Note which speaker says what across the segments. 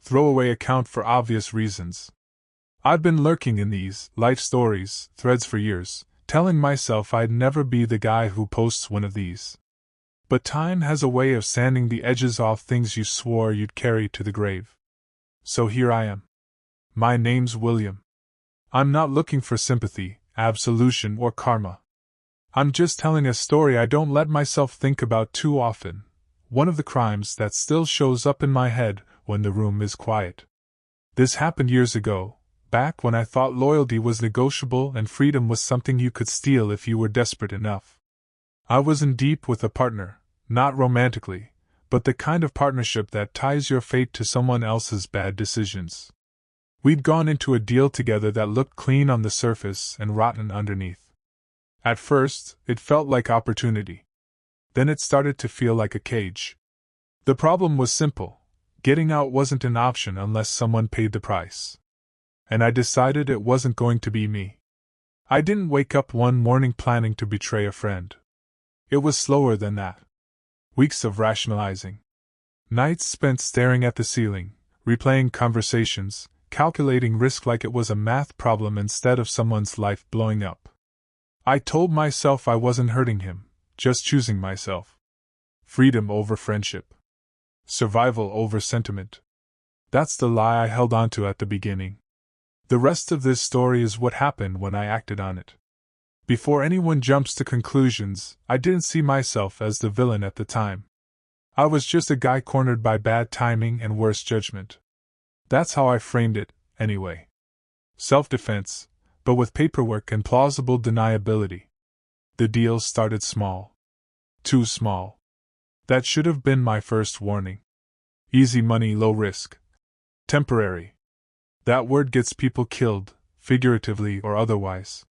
Speaker 1: Throwaway account for obvious reasons. I'd been lurking in these life stories threads for years, telling myself I'd never be the guy who posts one of these. But time has a way of sanding the edges off things you swore you'd carry to the grave. So here I am. My name's William. I'm not looking for sympathy, absolution, or karma. I'm just telling a story I don't let myself think about too often, one of the crimes that still shows up in my head when the room is quiet. This happened years ago, back when I thought loyalty was negotiable and freedom was something you could steal if you were desperate enough. I was in deep with a partner, not romantically, but the kind of partnership that ties your fate to someone else's bad decisions. We'd gone into a deal together that looked clean on the surface and rotten underneath. At first, it felt like opportunity. Then it started to feel like a cage. The problem was simple. Getting out wasn't an option unless someone paid the price. And I decided it wasn't going to be me. I didn't wake up one morning planning to betray a friend. It was slower than that. Weeks of rationalizing. Nights spent staring at the ceiling, replaying conversations, calculating risk like it was a math problem instead of someone's life blowing up. I told myself I wasn't hurting him, just choosing myself. Freedom over friendship. Survival over sentiment. That's the lie I held onto at the beginning. The rest of this story is what happened when I acted on it. Before anyone jumps to conclusions, I didn't see myself as the villain at the time. I was just a guy cornered by bad timing and worse judgment. That's how I framed it, anyway. Self-defense, but with paperwork and plausible deniability. The deal started small. Too small. That should have been my first warning. Easy money, low risk. Temporary. That word gets people killed, figuratively or otherwise.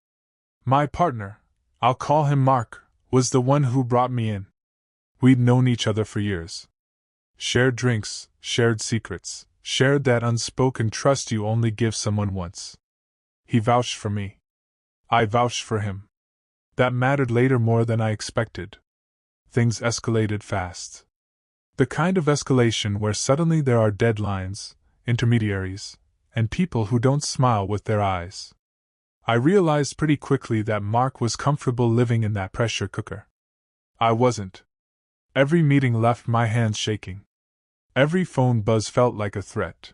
Speaker 1: My partner, I'll call him Mark, was the one who brought me in. We'd known each other for years. Shared drinks, shared secrets, shared that unspoken trust you only give someone once. He vouched for me. I vouched for him. That mattered later more than I expected. Things escalated fast. The kind of escalation where suddenly there are deadlines, intermediaries, and people who don't smile with their eyes. I realized pretty quickly that Mark was comfortable living in that pressure cooker. I wasn't. Every meeting left my hands shaking. Every phone buzz felt like a threat.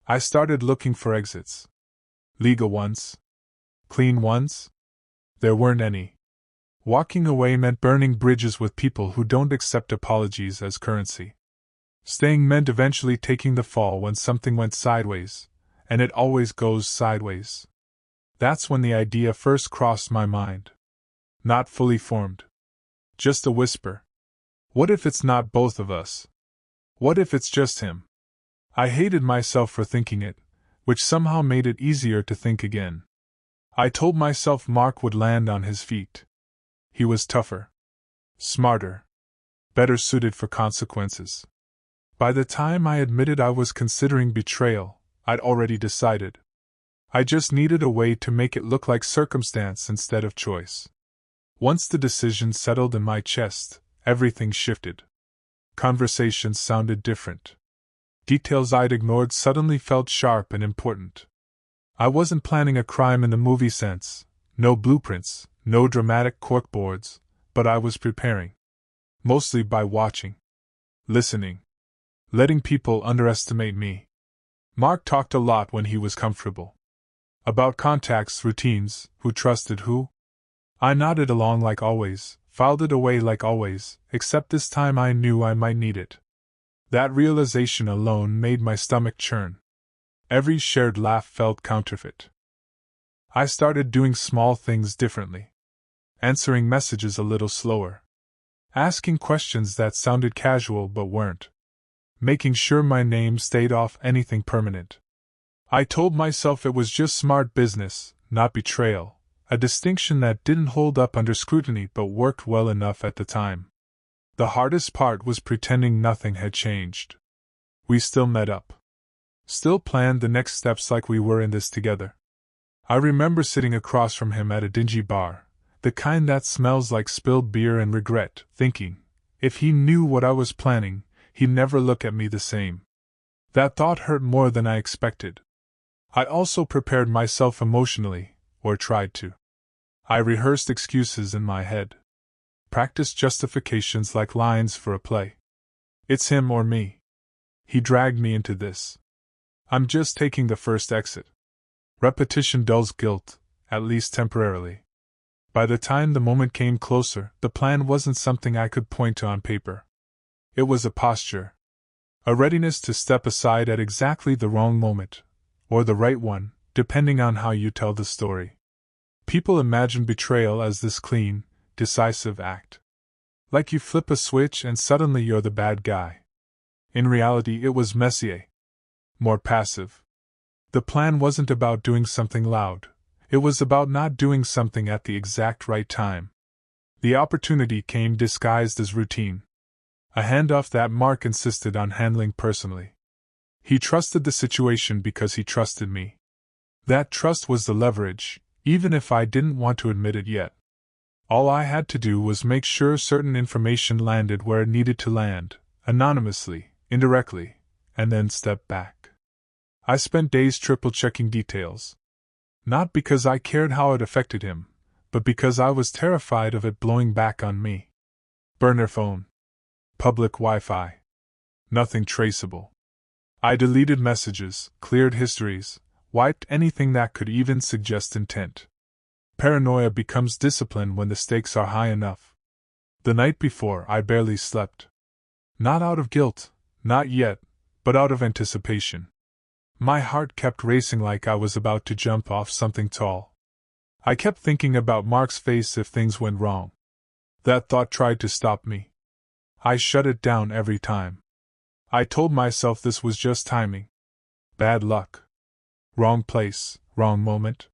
Speaker 1: I started looking for exits. Legal ones? Clean ones? There weren't any. Walking away meant burning bridges with people who don't accept apologies as currency. Staying meant eventually taking the fall when something went sideways, and it always goes sideways. That's when the idea first crossed my mind. Not fully formed. Just a whisper. What if it's not both of us? What if it's just him? I hated myself for thinking it, which somehow made it easier to think again. I told myself Mark would land on his feet. He was tougher. Smarter. Better suited for consequences. By the time I admitted I was considering betrayal, I'd already decided. I just needed a way to make it look like circumstance instead of choice. Once the decision settled in my chest, everything shifted. Conversations sounded different. Details I'd ignored suddenly felt sharp and important. I wasn't planning a crime in the movie sense, no blueprints, no dramatic corkboards, but I was preparing. Mostly by watching. Listening. Letting people underestimate me. Mark talked a lot when he was comfortable. About contacts, routines, who trusted who. I nodded along like always, filed it away like always, except this time I knew I might need it. That realization alone made my stomach churn. Every shared laugh felt counterfeit. I started doing small things differently. Answering messages a little slower. Asking questions that sounded casual but weren't. Making sure my name stayed off anything permanent. I told myself it was just smart business, not betrayal, a distinction that didn't hold up under scrutiny but worked well enough at the time. The hardest part was pretending nothing had changed. We still met up. Still planned the next steps like we were in this together. I remember sitting across from him at a dingy bar, the kind that smells like spilled beer and regret, thinking, if he knew what I was planning, he'd never look at me the same. That thought hurt more than I expected. I also prepared myself emotionally, or tried to. I rehearsed excuses in my head. Practiced justifications like lines for a play. It's him or me. He dragged me into this. I'm just taking the first exit. Repetition dulls guilt, at least temporarily. By the time the moment came closer, the plan wasn't something I could point to on paper. It was a posture. A readiness to step aside at exactly the wrong moment, or the right one, depending on how you tell the story. People imagine betrayal as this clean, decisive act. Like you flip a switch and suddenly you're the bad guy. In reality, it was messier. More passive. The plan wasn't about doing something loud. It was about not doing something at the exact right time. The opportunity came disguised as routine. A handoff that Mark insisted on handling personally. He trusted the situation because he trusted me. That trust was the leverage, even if I didn't want to admit it yet. All I had to do was make sure certain information landed where it needed to land, anonymously, indirectly, and then step back. I spent days triple-checking details. Not because I cared how it affected him, but because I was terrified of it blowing back on me. Burner phone. Public Wi-Fi. Nothing traceable. I deleted messages, cleared histories, wiped anything that could even suggest intent. Paranoia becomes discipline when the stakes are high enough. The night before, I barely slept. Not out of guilt, not yet, but out of anticipation. My heart kept racing like I was about to jump off something tall. I kept thinking about Mark's face if things went wrong. That thought tried to stop me. I shut it down every time. I told myself this was just timing. Bad luck. Wrong place, wrong moment.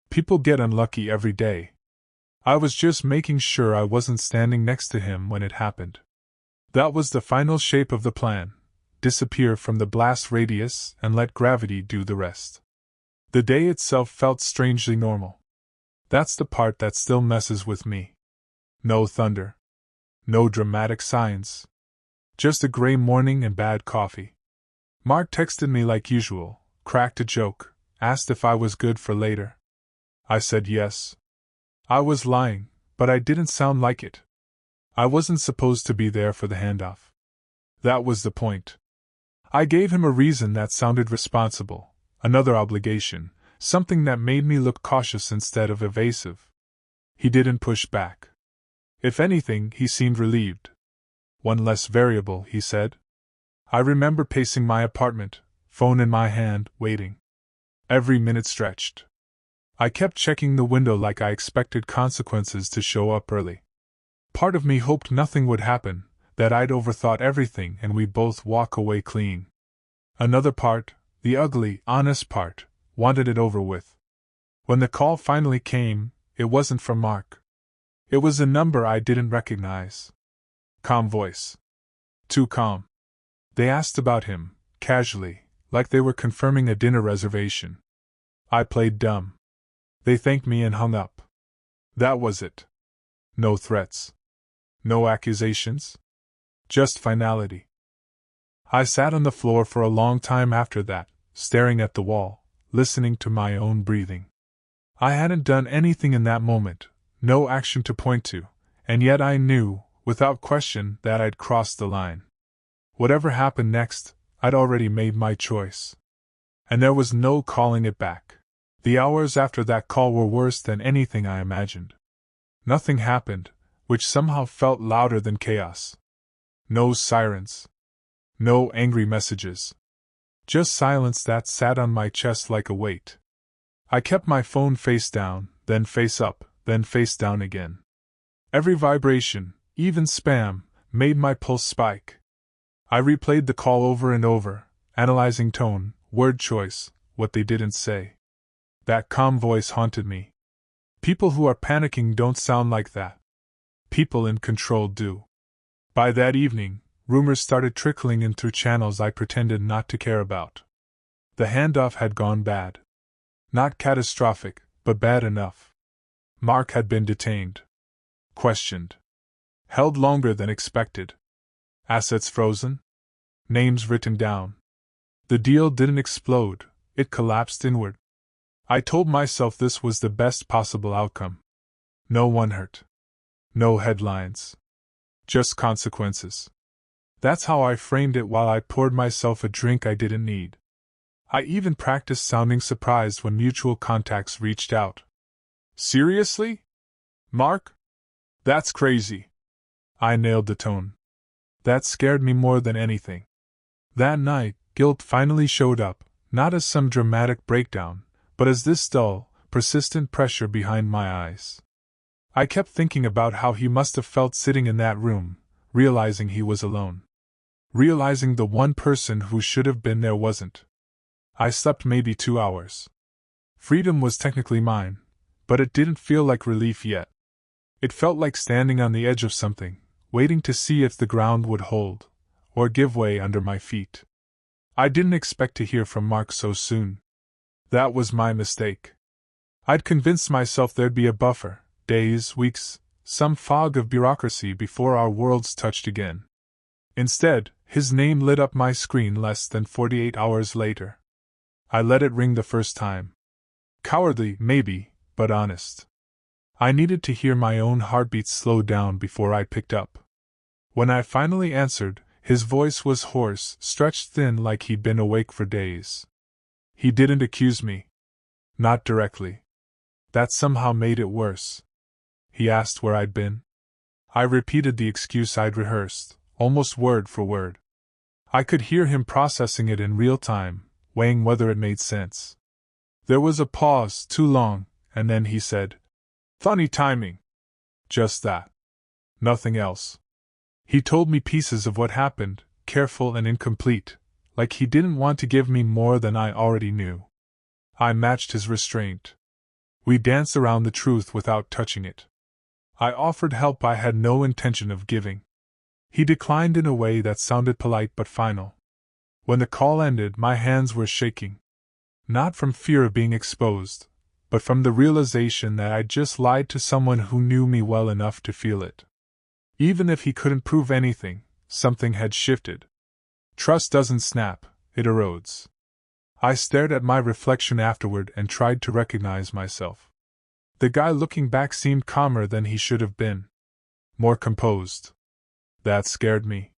Speaker 1: People get unlucky every day. I was just making sure I wasn't standing next to him when it happened. That was the final shape of the plan. Disappear from the blast radius and let gravity do the rest. The day itself felt strangely normal. That's the part that still messes with me. No thunder. No dramatic signs. Just a gray morning and bad coffee. Mark texted me like usual, cracked a joke, asked if I was good for later. I said yes. I was lying, but I didn't sound like it. I wasn't supposed to be there for the handoff. That was the point. I gave him a reason that sounded responsible, another obligation, something that made me look cautious instead of evasive. He didn't push back. If anything, he seemed relieved. One less variable, he said. I remember pacing my apartment, phone in my hand, waiting. Every minute stretched. I kept checking the window like I expected consequences to show up early. Part of me hoped nothing would happen, that I'd overthought everything and we'd both walk away clean. Another part, the ugly, honest part, wanted it over with. When the call finally came, it wasn't from Mark. It was a number I didn't recognize. Calm voice. Too calm. They asked about him, casually, like they were confirming a dinner reservation. I played dumb. They thanked me and hung up. That was it. No threats. No accusations. Just finality. I sat on the floor for a long time after that, staring at the wall, listening to my own breathing. I hadn't done anything in that moment, no action to point to, and yet I knew, without question, that I'd crossed the line. Whatever happened next, I'd already made my choice. And there was no calling it back. The hours after that call were worse than anything I imagined. Nothing happened, which somehow felt louder than chaos. No sirens. No angry messages. Just silence that sat on my chest like a weight. I kept my phone face down, then face up, then face down again. Every vibration, even spam, made my pulse spike. I replayed the call over and over, analyzing tone, word choice, what they didn't say. That calm voice haunted me. People who are panicking don't sound like that. People in control do. By that evening, rumors started trickling in through channels I pretended not to care about. The handoff had gone bad. Not catastrophic, but bad enough. Mark had been detained. Questioned. Held longer than expected. Assets frozen. Names written down. The deal didn't explode, it collapsed inward. I told myself this was the best possible outcome. No one hurt. No headlines. Just consequences. That's how I framed it while I poured myself a drink I didn't need. I even practiced sounding surprised when mutual contacts reached out. Seriously? Mark? That's crazy. I nailed the tone. That scared me more than anything. That night, guilt finally showed up, not as some dramatic breakdown, but as this dull, persistent pressure behind my eyes. I kept thinking about how he must have felt sitting in that room, realizing he was alone. Realizing the one person who should have been there wasn't. I slept maybe 2 hours. Freedom was technically mine, but it didn't feel like relief yet. It felt like standing on the edge of something, waiting to see if the ground would hold, or give way under my feet. I didn't expect to hear from Mark so soon. That was my mistake. I'd convinced myself there'd be a buffer, days, weeks, some fog of bureaucracy before our worlds touched again. Instead, his name lit up my screen less than 48 hours later. I let it ring the first time. Cowardly, maybe, but honest. I needed to hear my own heartbeat slow down before I picked up. When I finally answered, his voice was hoarse, stretched thin like he'd been awake for days. He didn't accuse me. Not directly. That somehow made it worse. He asked where I'd been. I repeated the excuse I'd rehearsed, almost word for word. I could hear him processing it in real time, weighing whether it made sense. There was a pause, too long, and then he said, "Funny timing." Just that. Nothing else. He told me pieces of what happened, careful and incomplete, like he didn't want to give me more than I already knew. I matched his restraint. We danced around the truth without touching it. I offered help I had no intention of giving. He declined in a way that sounded polite but final. When the call ended, my hands were shaking. Not from fear of being exposed, but from the realization that I'd just lied to someone who knew me well enough to feel it. Even if he couldn't prove anything, something had shifted. Trust doesn't snap, it erodes. I stared at my reflection afterward and tried to recognize myself. The guy looking back seemed calmer than he should have been. More composed. That scared me.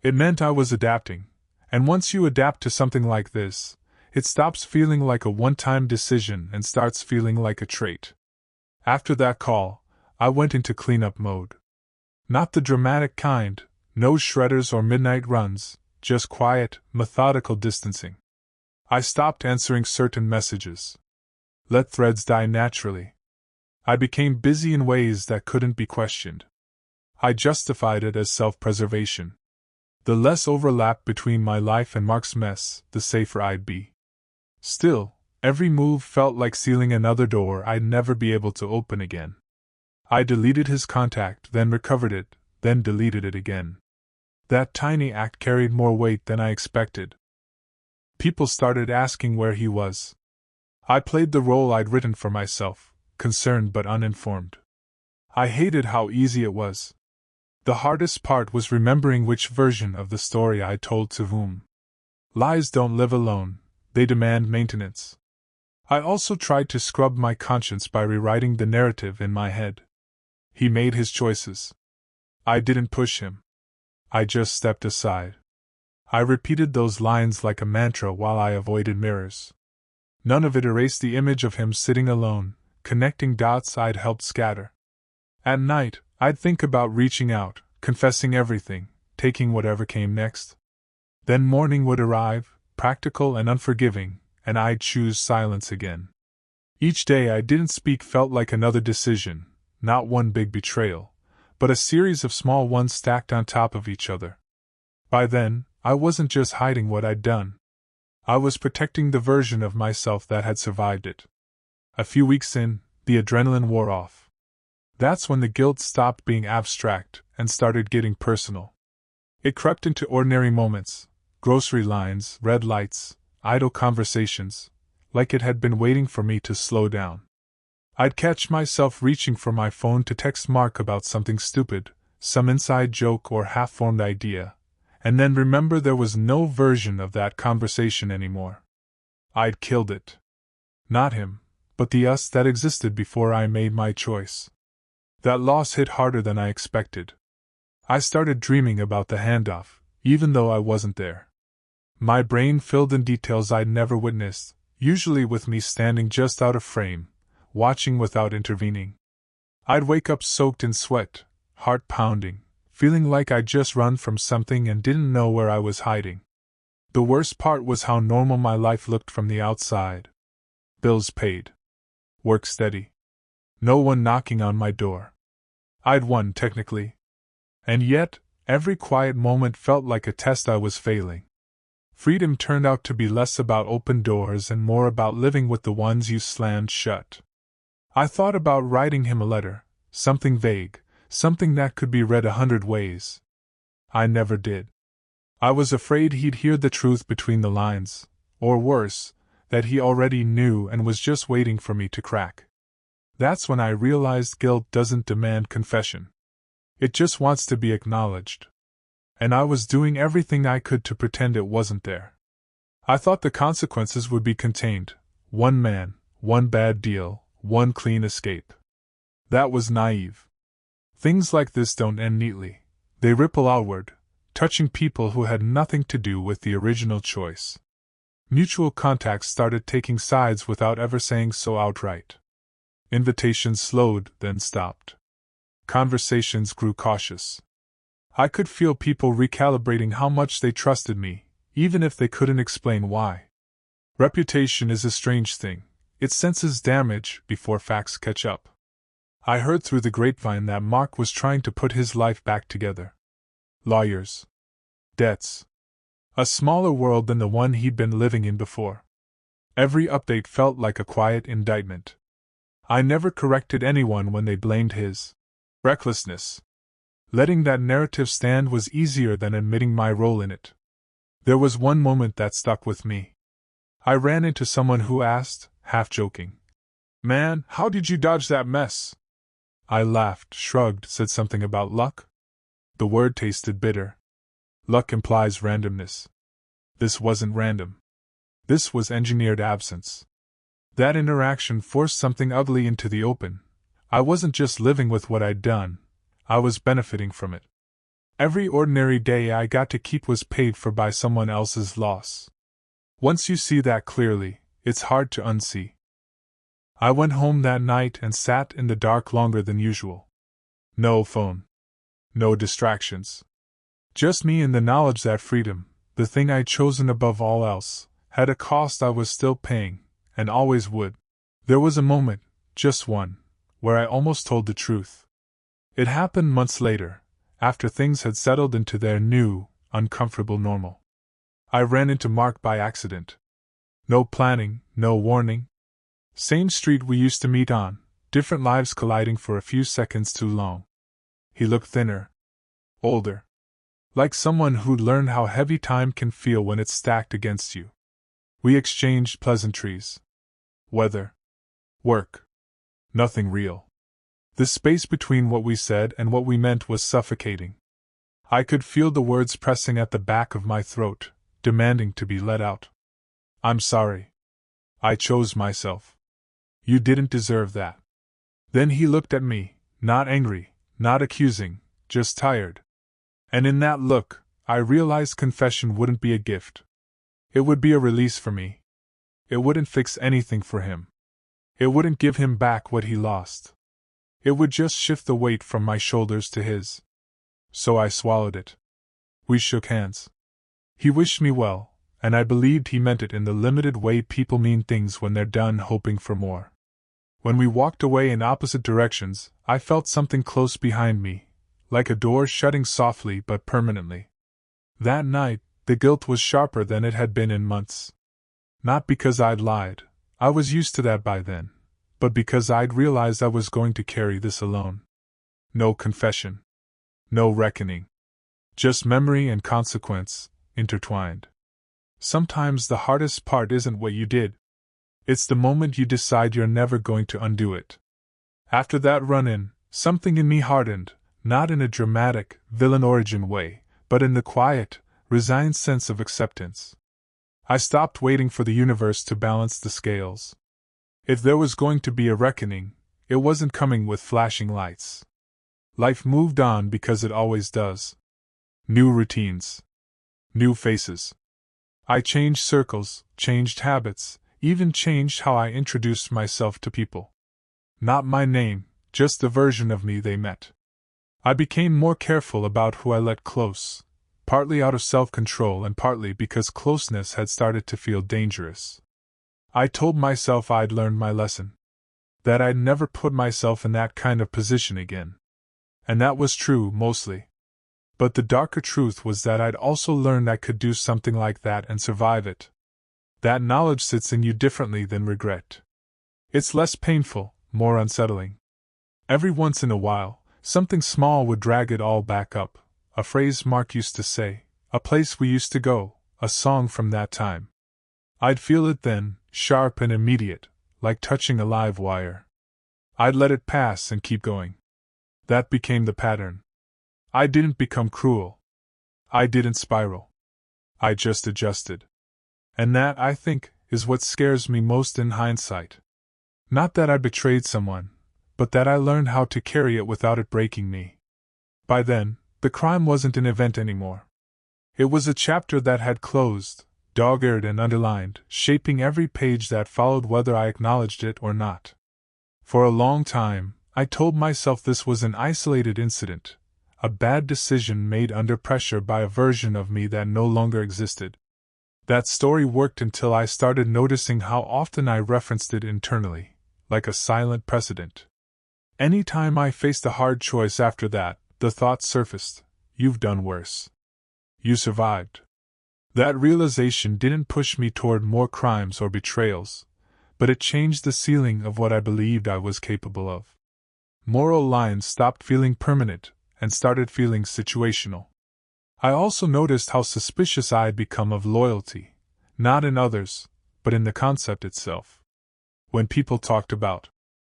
Speaker 1: It meant I was adapting, and once you adapt to something like this, it stops feeling like a one-time decision and starts feeling like a trait. After that call, I went into cleanup mode. Not the dramatic kind, no shredders or midnight runs, just quiet, methodical distancing. I stopped answering certain messages. Let threads die naturally. I became busy in ways that couldn't be questioned. I justified it as self-preservation. The less overlap between my life and Mark's mess, the safer I'd be. Still, every move felt like sealing another door I'd never be able to open again. I deleted his contact, then recovered it, then deleted it again. That tiny act carried more weight than I expected. People started asking where he was. I played the role I'd written for myself, concerned but uninformed. I hated how easy it was. The hardest part was remembering which version of the story I told to whom. Lies don't live alone, they demand maintenance. I also tried to scrub my conscience by rewriting the narrative in my head. He made his choices. I didn't push him. I just stepped aside. I repeated those lines like a mantra while I avoided mirrors. None of it erased the image of him sitting alone, connecting dots I'd helped scatter. At night, I'd think about reaching out, confessing everything, taking whatever came next. Then morning would arrive, practical and unforgiving, and I'd choose silence again. Each day I didn't speak felt like another decision, not one big betrayal, but a series of small ones stacked on top of each other. By then, I wasn't just hiding what I'd done. I was protecting the version of myself that had survived it. A few weeks in, the adrenaline wore off. That's when the guilt stopped being abstract and started getting personal. It crept into ordinary moments, grocery lines, red lights, idle conversations, like it had been waiting for me to slow down. I'd catch myself reaching for my phone to text Mark about something stupid, some inside joke or half-formed idea, And then remember there was no version of that conversation anymore. I'd killed it. Not him, but the us that existed before I made my choice. That loss hit harder than I expected. I started dreaming about the handoff, even though I wasn't there. My brain filled in details I'd never witnessed, usually with me standing just out of frame, watching without intervening. I'd wake up soaked in sweat, heart pounding, feeling like I'd just run from something and didn't know where I was hiding. The worst part was how normal my life looked from the outside. Bills paid. Work steady. No one knocking on my door. I'd won, technically. And yet, every quiet moment felt like a test I was failing. Freedom turned out to be less about open doors and more about living with the ones you slammed shut. I thought about writing him a letter, something vague, something that could be read 100 ways. I never did. I was afraid he'd hear the truth between the lines, or worse, that he already knew and was just waiting for me to crack. That's when I realized guilt doesn't demand confession. It just wants to be acknowledged. And I was doing everything I could to pretend it wasn't there. I thought the consequences would be contained: one man, one bad deal, one clean escape. That was naive. Things like this don't end neatly. They ripple outward, touching people who had nothing to do with the original choice. Mutual contacts started taking sides without ever saying so outright. Invitations slowed, then stopped. Conversations grew cautious. I could feel people recalibrating how much they trusted me, even if they couldn't explain why. Reputation is a strange thing. It senses damage before facts catch up. I heard through the grapevine that Mark was trying to put his life back together. Lawyers. Debts. A smaller world than the one he'd been living in before. Every update felt like a quiet indictment. I never corrected anyone when they blamed his recklessness. Letting that narrative stand was easier than admitting my role in it. There was one moment that stuck with me. I ran into someone who asked, half joking, "Man, how did you dodge that mess?" I laughed, shrugged, said something about luck. The word tasted bitter. Luck implies randomness. This wasn't random. This was engineered absence. That interaction forced something ugly into the open. I wasn't just living with what I'd done. I was benefiting from it. Every ordinary day I got to keep was paid for by someone else's loss. Once you see that clearly, it's hard to unsee. I went home that night and sat in the dark longer than usual. No phone. No distractions. Just me and the knowledge that freedom, the thing I'd chosen above all else, had a cost I was still paying, and always would. There was a moment, just one, where I almost told the truth. It happened months later, after things had settled into their new, uncomfortable normal. I ran into Mark by accident. No planning, no warning. Same street we used to meet on, different lives colliding for a few seconds too long. He looked thinner. Older. Like someone who'd learned how heavy time can feel when it's stacked against you. We exchanged pleasantries. Weather. Work. Nothing real. The space between what we said and what we meant was suffocating. I could feel the words pressing at the back of my throat, demanding to be let out. "I'm sorry. I chose myself. You didn't deserve that." Then he looked at me, not angry, not accusing, just tired. And in that look, I realized confession wouldn't be a gift. It would be a release for me. It wouldn't fix anything for him. It wouldn't give him back what he lost. It would just shift the weight from my shoulders to his. So I swallowed it. We shook hands. He wished me well, and I believed he meant it in the limited way people mean things when they're done hoping for more. When we walked away in opposite directions, I felt something close behind me, like a door shutting softly but permanently. That night, the guilt was sharper than it had been in months. Not because I'd lied, I was used to that by then, but because I'd realized I was going to carry this alone. No confession. No reckoning. Just memory and consequence, intertwined. Sometimes the hardest part isn't what you did. It's the moment you decide you're never going to undo it. After that run-in, something in me hardened, not in a dramatic, villain origin way, but in the quiet, resigned sense of acceptance. I stopped waiting for the universe to balance the scales. If there was going to be a reckoning, it wasn't coming with flashing lights. Life moved on because it always does. New routines. New faces. I changed circles, changed habits, even changed how I introduced myself to people. Not my name, just the version of me they met. I became more careful about who I let close, partly out of self-control and partly because closeness had started to feel dangerous. I told myself I'd learned my lesson. That I'd never put myself in that kind of position again. And that was true, mostly. But the darker truth was that I'd also learned I could do something like that and survive it. That knowledge sits in you differently than regret. It's less painful, more unsettling. Every once in a while, something small would drag it all back up, a phrase Mark used to say, a place we used to go, a song from that time. I'd feel it then, sharp and immediate, like touching a live wire. I'd let it pass and keep going. That became the pattern. I didn't become cruel. I didn't spiral. I just adjusted. And that, I think, is what scares me most in hindsight. Not that I betrayed someone, but that I learned how to carry it without it breaking me. By then, the crime wasn't an event anymore. It was a chapter that had closed, dog-eared and underlined, shaping every page that followed whether I acknowledged it or not. For a long time, I told myself this was an isolated incident, a bad decision made under pressure by a version of me that no longer existed. That story worked until I started noticing how often I referenced it internally, like a silent precedent. Any time I faced a hard choice after that, the thought surfaced, "You've done worse. You survived." That realization didn't push me toward more crimes or betrayals, but it changed the ceiling of what I believed I was capable of. Moral lines stopped feeling permanent and started feeling situational. I also noticed how suspicious I'd become of loyalty, not in others, but in the concept itself. When people talked about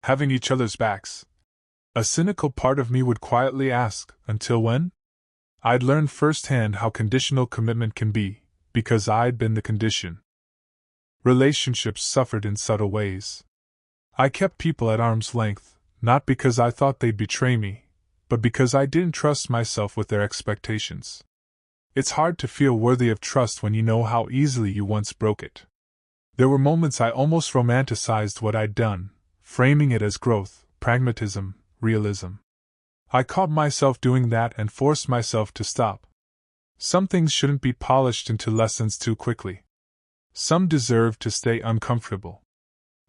Speaker 1: having each other's backs, a cynical part of me would quietly ask, until when? I'd learned firsthand how conditional commitment can be, because I'd been the condition. Relationships suffered in subtle ways. I kept people at arm's length, not because I thought they'd betray me, but because I didn't trust myself with their expectations. It's hard to feel worthy of trust when you know how easily you once broke it. There were moments I almost romanticized what I'd done, framing it as growth, pragmatism, realism. I caught myself doing that and forced myself to stop. Some things shouldn't be polished into lessons too quickly. Some deserve to stay uncomfortable.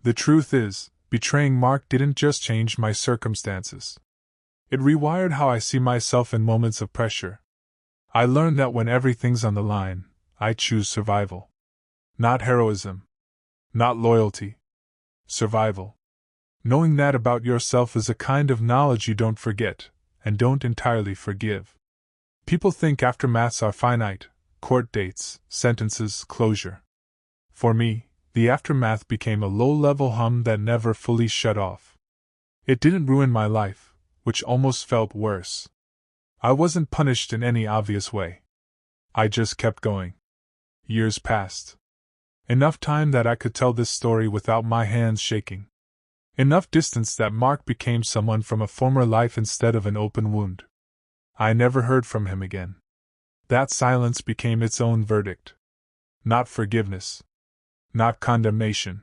Speaker 1: The truth is, betraying Mark didn't just change my circumstances. It rewired how I see myself in moments of pressure. I learned that when everything's on the line, I choose survival. Not heroism. Not loyalty. Survival. Knowing that about yourself is a kind of knowledge you don't forget, and don't entirely forgive. People think aftermaths are finite, court dates, sentences, closure. For me, the aftermath became a low-level hum that never fully shut off. It didn't ruin my life, which almost felt worse. I wasn't punished in any obvious way. I just kept going. Years passed. Enough time that I could tell this story without my hands shaking. Enough distance that Mark became someone from a former life instead of an open wound. I never heard from him again. That silence became its own verdict. Not forgiveness. Not condemnation.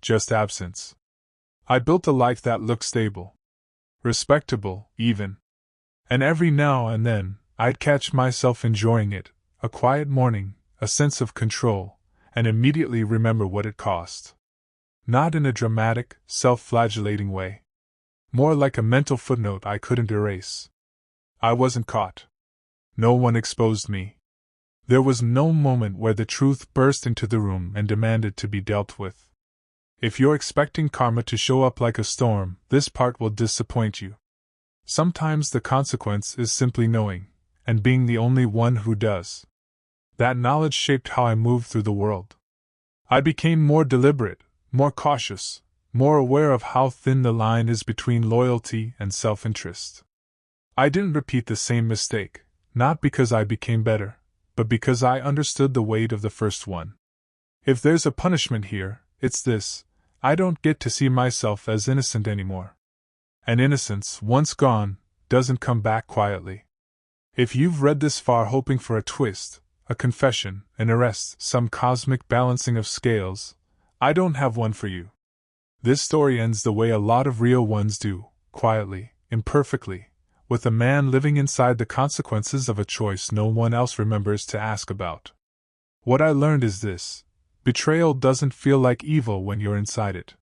Speaker 1: Just absence. I built a life that looked stable. Respectable, even. And every now and then, I'd catch myself enjoying it, a quiet morning, a sense of control, and immediately remember what it cost. Not in a dramatic, self-flagellating way. More like a mental footnote I couldn't erase. I wasn't caught. No one exposed me. There was no moment where the truth burst into the room and demanded to be dealt with. If you're expecting karma to show up like a storm, this part will disappoint you. Sometimes the consequence is simply knowing, and being the only one who does. That knowledge shaped how I moved through the world. I became more deliberate, more cautious, more aware of how thin the line is between loyalty and self-interest. I didn't repeat the same mistake, not because I became better, but because I understood the weight of the first one. If there's a punishment here, it's this: I don't get to see myself as innocent anymore. And innocence, once gone, doesn't come back quietly. If you've read this far hoping for a twist, a confession, an arrest, some cosmic balancing of scales, I don't have one for you. This story ends the way a lot of real ones do, quietly, imperfectly, with a man living inside the consequences of a choice no one else remembers to ask about. What I learned is this: betrayal doesn't feel like evil when you're inside it.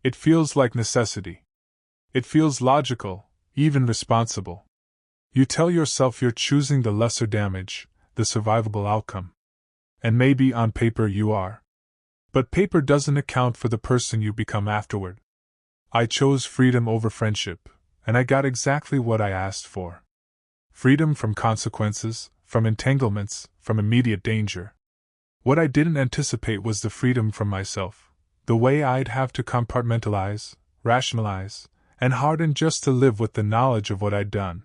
Speaker 1: It feels like necessity. It feels logical, even responsible. You tell yourself you're choosing the lesser damage, the survivable outcome. And maybe on paper you are. But paper doesn't account for the person you become afterward. I chose freedom over friendship, and I got exactly what I asked for. Freedom from consequences, from entanglements, from immediate danger. What I didn't anticipate was the freedom from myself, the way I'd have to compartmentalize, rationalize, and harden just to live with the knowledge of what I'd done.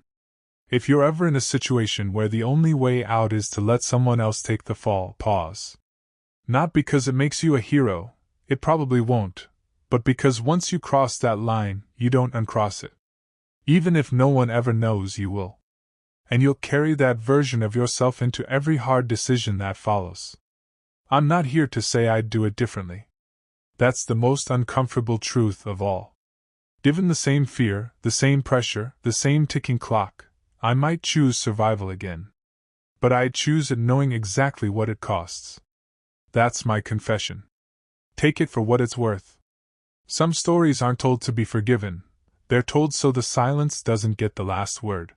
Speaker 1: If you're ever in a situation where the only way out is to let someone else take the fall, pause. Not because it makes you a hero, it probably won't, but because once you cross that line, you don't uncross it. Even if no one ever knows, you will. And you'll carry that version of yourself into every hard decision that follows. I'm not here to say I'd do it differently. That's the most uncomfortable truth of all. Given the same fear, the same pressure, the same ticking clock, I might choose survival again. But I'd choose it knowing exactly what it costs. That's my confession. Take it for what it's worth. Some stories aren't told to be forgiven, they're told so the silence doesn't get the last word.